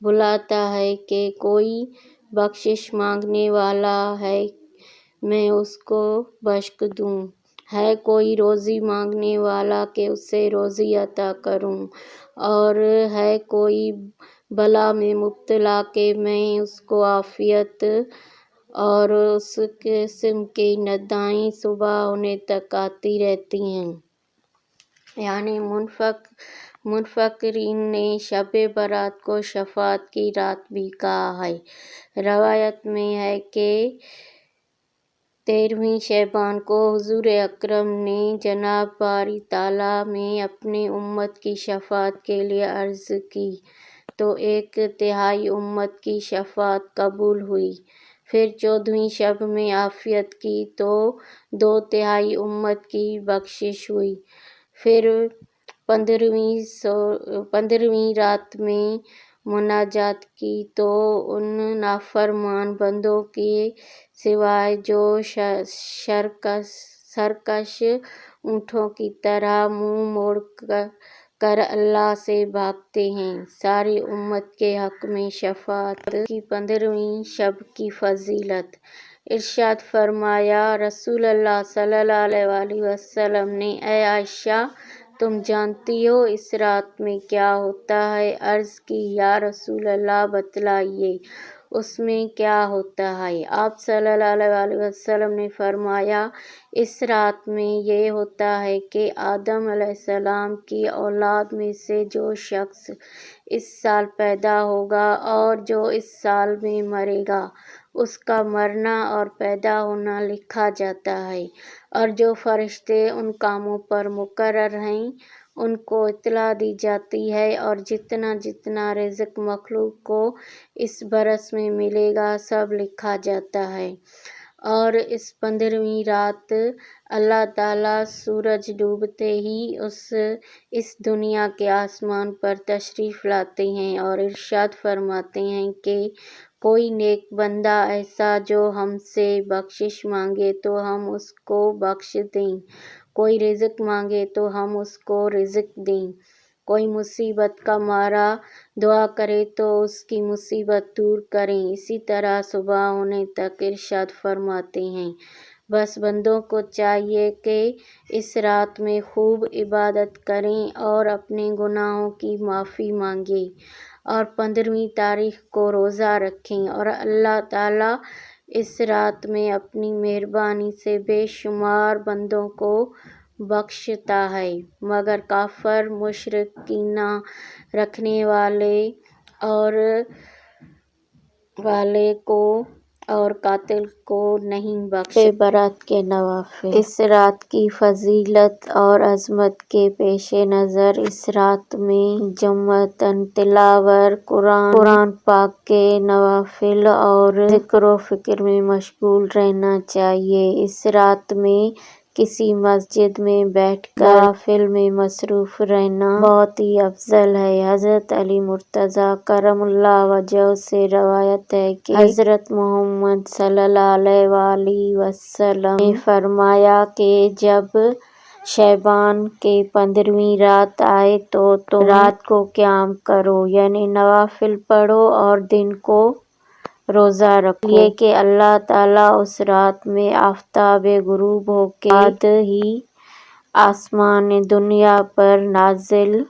بلاتا ہے کہ کوئی بخشش مانگنے والا ہے میں اس کو بخش دوں، ہے کوئی روزی مانگنے والا کہ اسے روزی عطا کروں، اور ہے کوئی بلا میں مبتلا کہ میں اس کو عافیت اور اس قسم کی ندائیں صبح ہونے تک آتی رہتی ہیں۔ یعنی منفقرین نے شب برات کو شفاعت کی رات بھی کہا ہے۔ روایت میں ہے کہ 13ویں شعبان کو حضور اکرم نے جناب باری تعالیٰ میں اپنی امت کی شفاعت کے لیے عرض کی تو 1/3 امت کی شفاعت قبول ہوئی، پھر 14ویں شب میں عافیت کی تو 2/3 امت کی بخشش ہوئی، پھر 15ویں رات میں مناجات کی تو ان نافرمان بندوں کے سوائے جو سرکش اونٹوں کی طرح منہ موڑ کر اللہ سے بھاگتے ہیں، ساری امت کے حق میں شفاعت کی۔ 15ویں شب کی فضیلت۔ ارشاد فرمایا رسول اللہ صلی اللہ علیہ وسلم نے، اے عائشہ تم جانتی ہو اس رات میں کیا ہوتا ہے؟ عرض کی یا رسول اللہ بتلائیے اس میں کیا ہوتا ہے؟ آپ صلی اللہ علیہ وسلم نے فرمایا اس رات میں یہ ہوتا ہے کہ آدم علیہ السلام کی اولاد میں سے جو شخص اس سال پیدا ہوگا اور جو اس سال میں مرے گا اس کا مرنا اور پیدا ہونا لکھا جاتا ہے، اور جو فرشتے ان کاموں پر مقرر ہیں ان کو اطلاع دی جاتی ہے، اور جتنا جتنا رزق مخلوق کو اس برس میں ملے گا سب لکھا جاتا ہے۔ اور اس 15ویں رات اللہ تعالیٰ سورج ڈوبتے ہی اس دنیا کے آسمان پر تشریف لاتے ہیں اور ارشاد فرماتے ہیں کہ کوئی نیک بندہ ایسا جو ہم سے بخشش مانگے تو ہم اس کو بخش دیں، کوئی رزق مانگے تو ہم اس کو رزق دیں، کوئی مصیبت کا مارا دعا کرے تو اس کی مصیبت دور کریں، اسی طرح صبح ہونے تک۔ ارشاد فرماتے ہیں بس بندوں کو چاہیے کہ اس رات میں خوب عبادت کریں اور اپنے گناہوں کی معافی مانگیں، اور 15ویں تاریخ کو روزہ رکھیں، اور اللہ تعالیٰ اس رات میں اپنی مہربانی سے بے شمار بندوں کو بخشتا ہے، مگر کافر، مشرک، کینہ رکھنے والے کو اور قاتل کو نہیں بخشتا۔ شب برات کے نوافل۔ اس رات کی فضیلت اور عظمت کے پیش نظر اس رات میں جماعتاً تلاوت قرآن پاک کے نوافل اور ذکر و فکر میں مشغول رہنا چاہیے۔ اس رات میں کسی مسجد میں بیٹھ کر نوافل میں مصروف رہنا بہت ہی افضل ہے۔ حضرت علی مرتضیٰ کرم اللہ وجہہ سے روایت ہے کہ حضرت محمد صلی اللہ علیہ وسلم نے فرمایا کہ جب شعبان کی 15ویں رات آئے تو تم رات کو قیام کرو، یعنی نوافل پڑھو، اور دن کو روزہ رکھو، یہ کہ اللہ تعالیٰ اس رات میں آفتاب غروب ہو کے بعد ہی آسمان دنیا پر نازل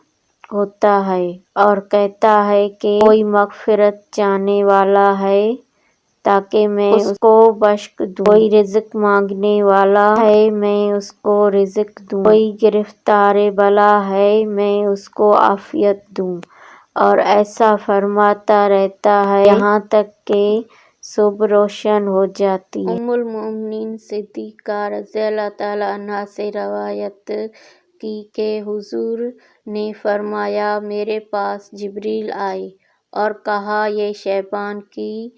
ہوتا ہے اور کہتا ہے کہ کوئی مغفرت چاہنے والا ہے تاکہ میں اس کو بخش دوں، کوئی رزق مانگنے والا ہے میں اس کو رزق دوں، کوئی گرفتار بلا ہے میں اس کو عافیت دوں، اور ایسا فرماتا رہتا ہے یہاں تک کہ صبح روشن ہو جاتی ہے۔ ام المؤمنین صدیقہ رضی اللہ تعالیٰ عنہا سے روایت کی کہ حضور نے فرمایا میرے پاس جبریل آئے اور کہا یہ شعبان کی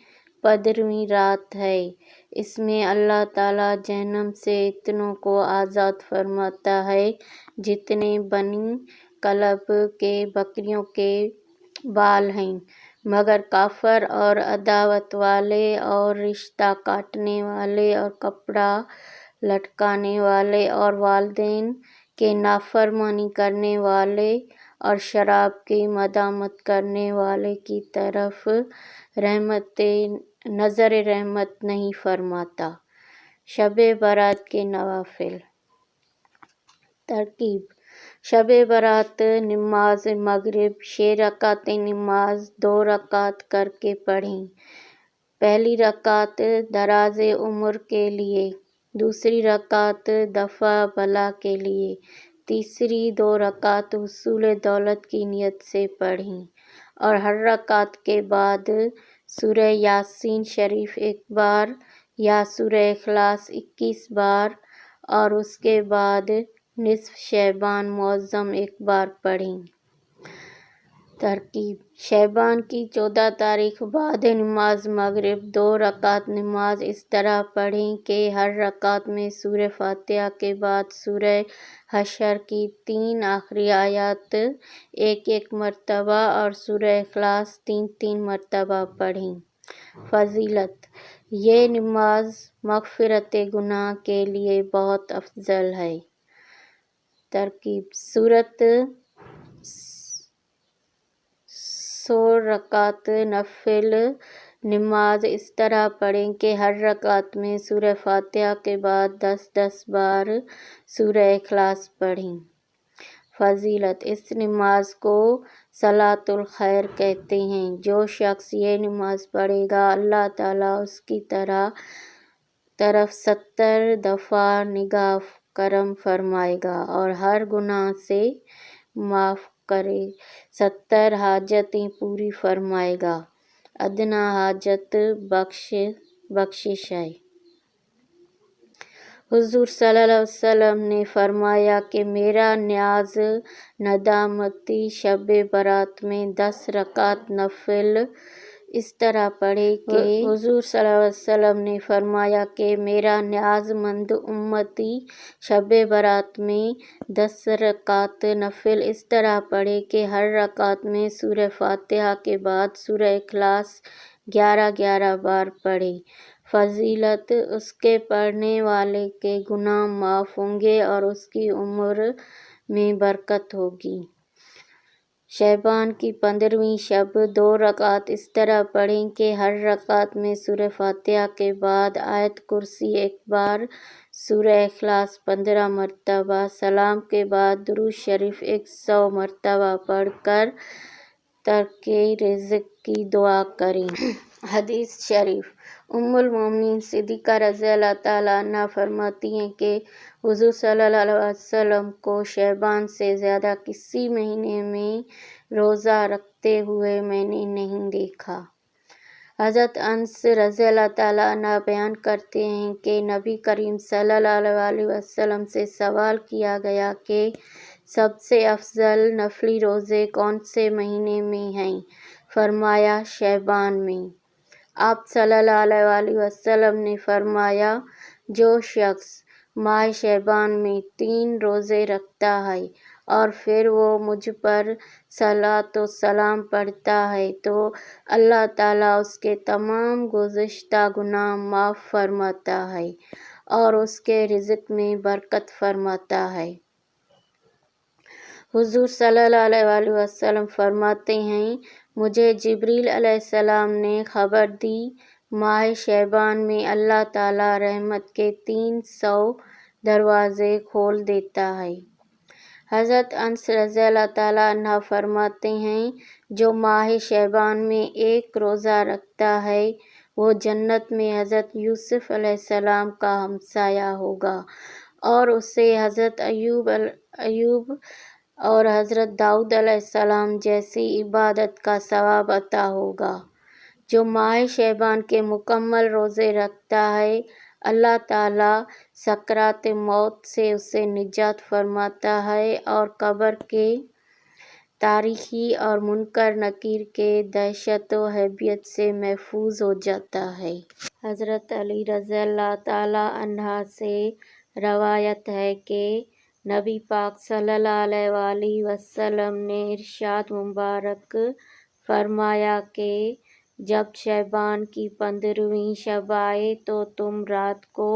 15ویں رات ہے، اس میں اللہ تعالیٰ جہنم سے اتنوں کو آزاد فرماتا ہے جتنے بنی کلب کے بکریوں کے بال ہیں، مگر کافر اور عداوت والے اور رشتہ کاٹنے والے اور کپڑا لٹکانے والے اور والدین کی نافرمانی کرنے والے اور شراب کی مداحت کرنے والے کی طرف نظر رحمت نہیں فرماتا۔ شب برات کے نوافل۔ ترکیب: شب برات نماز مغرب 6 رکعتیں نماز 2 رکعت کر کے پڑھیں۔ پہلی رکعت دراز عمر کے لیے، دوسری رکعت دفع بلا کے لیے، تیسری 2 رکعت حصول دولت کی نیت سے پڑھیں، اور ہر رکعت کے بعد سورہ یاسین شریف 1 بار یا سورہ اخلاص 21 بار، اور اس کے بعد نصف شعبان معظم 1 بار پڑھیں۔ ترکیب: شعبان کی 14 تاریخ بعد نماز مغرب 2 رکعت نماز اس طرح پڑھیں کہ ہر رکعت میں سورہ فاتحہ کے بعد سورہ حشر کی 3 آخری آیات 1 مرتبہ اور سورہ اخلاص 3 مرتبہ پڑھیں۔ فضیلت: یہ نماز مغفرت گناہ کے لیے بہت افضل ہے۔ ترکیب: سورۃ 100 رکعت نفل نماز اس طرح پڑھیں کہ ہر رکعت میں سورہ فاتحہ کے بعد 10 بار سورہ اخلاص پڑھیں۔ فضیلت: اس نماز کو صلاۃ الخیر کہتے ہیں۔ جو شخص یہ نماز پڑھے گا اللہ تعالیٰ اس کی طرف 70 دفعہ نگاہ کرم فرمائے گا اور ہر گناہ سے معاف کرے 70 حاجتیں پوری فرمائے گا۔ ادنیٰ حاجت بخشش ہے۔ حضور صلی اللہ علیہ وسلم نے فرمایا کہ میرا نیاز ندامتی شب برات میں 10 رکعت نفل اس طرح پڑھے کہ حضور صلی اللہ علیہ وسلم نے فرمایا کہ میرا نیاز مند امتی شب برات میں 10 رکعت نفل اس طرح پڑھے کہ ہر رکعت میں سورہ فاتحہ کے بعد سورہ اخلاص 11 بار پڑھے۔ فضیلت: اس کے پڑھنے والے کے گناہ معاف ہوں گے اور اس کی عمر میں برکت ہوگی۔ شعبان کی 15ویں شب 2 رکعت اس طرح پڑھیں کہ ہر رکعت میں سورہ فاتحہ کے بعد آیت کرسی 1 بار، سورہ اخلاص 15 مرتبہ، سلام کے بعد درود شریف 100 مرتبہ پڑھ کر ترک رزق کی دعا کریں۔ حدیث شریف: ام المومنین صدیقہ رضی اللہ تعالیٰ عنہا فرماتی ہیں کہ حضور صلی اللہ علیہ وسلم کو شعبان سے زیادہ کسی مہینے میں روزہ رکھتے ہوئے میں نے نہیں دیکھا۔ حضرت انس رضی اللہ تعالیٰ عنہ بیان کرتے ہیں کہ نبی کریم صلی اللہ علیہ وسلم سے سوال کیا گیا کہ سب سے افضل نفلی روزے کون سے مہینے میں ہیں؟ فرمایا شعبان میں۔ آپ صلی اللہ علیہ وسلم نے فرمایا جو شخص ماہ شعبان میں 3 روزے رکھتا ہے اور پھر وہ مجھ پر صلاۃ و سلام پڑھتا ہے تو اللہ تعالیٰ اس کے تمام گزشتہ گناہ معاف فرماتا ہے اور اس کے رزق میں برکت فرماتا ہے۔ حضور صلی اللہ علیہ وسلم فرماتے ہیں مجھے جبریل علیہ السلام نے خبر دی ماہ شعبان میں اللہ تعالیٰ رحمت کے 300 دروازے کھول دیتا ہے۔ حضرت انس رضی اللہ تعالیٰ عنہ فرماتے ہیں جو ماہ شعبان میں 1 روزہ رکھتا ہے وہ جنت میں حضرت یوسف علیہ السلام کا ہمسایہ ہوگا اور اسے حضرت ایوب اور حضرت داؤد علیہ السلام جیسی عبادت کا ثواب عطا ہوگا۔ جو ماہ شعبان کے مکمل روزے رکھتا ہے اللہ تعالیٰ سکرات موت سے اسے نجات فرماتا ہے اور قبر کے تاریکی اور منکر نکیر کے دہشت و ہیبت سے محفوظ ہو جاتا ہے۔ حضرت علی رضی اللہ تعالیٰ عنہ سے روایت ہے کہ نبی پاک صلی اللہ علیہ وسلم نے ارشاد مبارک فرمایا کہ جب شعبان کی 15ویں شب آئے تو تم رات کو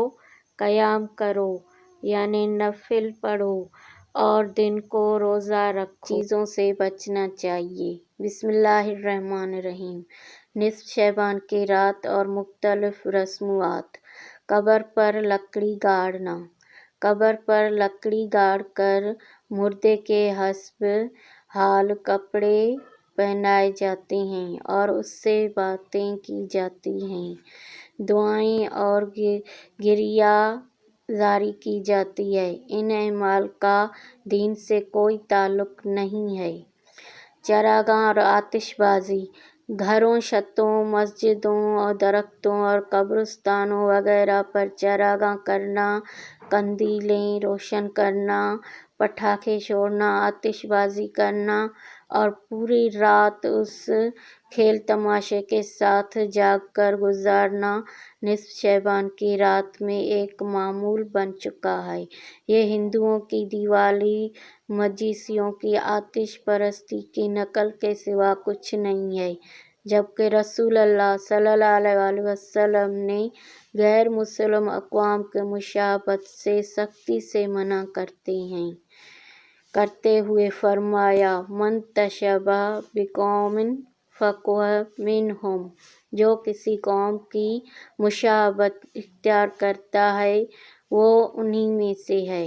قیام کرو یعنی نفل پڑھو اور دن کو روزہ رکھو، چیزوں سے بچنا چاہیے۔ بسم اللہ الرحمن الرحیم۔ نصف شعبان کی رات اور مختلف رسومات۔ قبر پر لکڑی گاڑنا۔ قبر پر لکڑی گاڑ کر مردے کے حسب حال کپڑے پہنائے جاتے ہیں اور اس سے باتیں کی جاتی ہیں، دعائیں اور گریہ زاری کی جاتی ہے۔ ان اعمال کا دین سے کوئی تعلق نہیں ہے۔ چراغاں اور آتش بازی۔ گھروں، چھتوں، مسجدوں اور درختوں اور قبرستانوں وغیرہ پر چراغاں کرنا، قندیلیں روشن کرنا، پٹاخے چھوڑنا، آتش بازی کرنا اور پوری رات اس کھیل تماشے کے ساتھ جاگ کر گزارنا نصف شعبان کی رات میں ایک معمول بن چکا ہے۔ یہ ہندوؤں کی دیوالی، مجوسیوں کی آتش پرستی کی نقل کے سوا کچھ نہیں ہے، جبکہ رسول اللہ صلی اللہ علیہ وسلم نے غیر مسلم اقوام کی مشابہت سے سختی سے منع کرتے ہوئے فرمایا: من تشبہ بقوم فہو منہم، جو کسی قوم کی مشابہت اختیار کرتا ہے وہ انہی میں سے ہے۔